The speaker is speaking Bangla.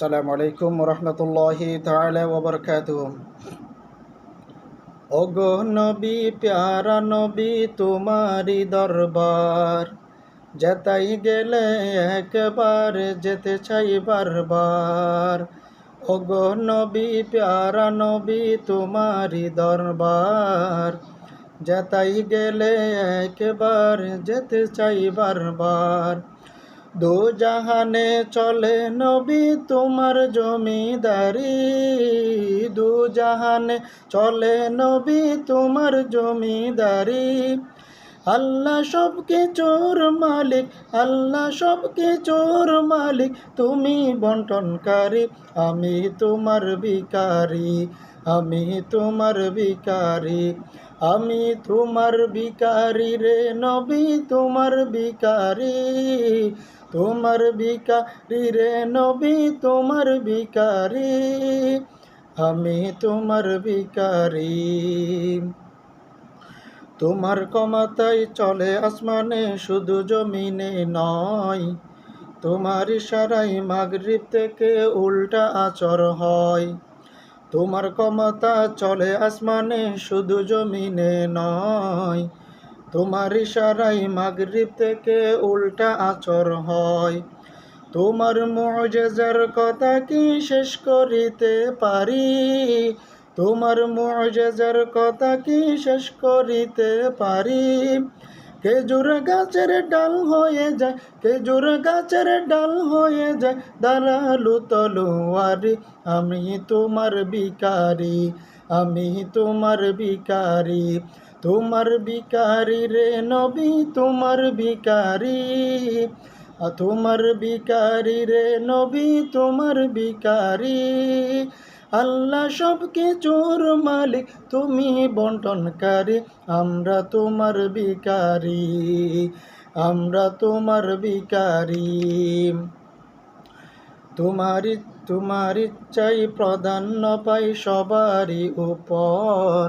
আসসালামু আলাইকুম রহমতুল্লাহি তাআলা ওয়া বারাকাতুহু। ওগো নবী প্যারা নবী তোমারি দরবার, যেতাই গেলে একবার যেতে চাই বারবার। ওগো নবী প্যারা নবী তোমারি দরবার, যেতাই গেলে একবার যেতে চাই বারবার। দু জাহানে চলে নবী তোমার জমিদারি, দু জাহানে চলে নবী তোমার জমিদারি। আল্লাহ সব কিছুর মালিক, আল্লাহ সব কিছুর মালিক, তুমি বন্টনকারী, আমি তোমার ভিখারি, আমি তোমার ভিখারি, আমি তোমার ভিখারি রে নবী তোমার ভিখারি, তোমার ভিখারি রে নবী তোমার ভিখারি, আমি তোমার ভিখারি। তোমার ক্ষমতায় চলে আসমানে শুধু জমিনে নয়, তোমার ইশারায় মাগরিব থেকে উল্টা আচর হয়। তোমার ক্ষমতা চলে আসমানে শুধু জমিনে নয়, তোমার ইশারায় মাগরিব থেকে উল্টা আচর হয়। তোমার মুআজিজার কথা কি শেষ করিতে পারি, তোমার মুআজিজার কথা কি শেষ করিতে পারি। খেজুর গাছের ডাল হয়ে যায়, খেজুর গাছের ডাল হয়ে যায় দাঁড়ালু তলোয়ারি, আমি তোমার ভিখারি, আমি তোমার ভিখারি, তোমার ভিখারি রে নবী তোমার ভিখারি, তোমার ভিখারি রে নবী তোমার ভিখারি। আল্লাহ সব কিছুর মালিক, তুমি বন্টনকারী, আমরা তোমার ভিখারি, আমরা তোমার ভিখারি। তোমার ইচ্ছাই প্রাধান্য পাই সবারই উপর,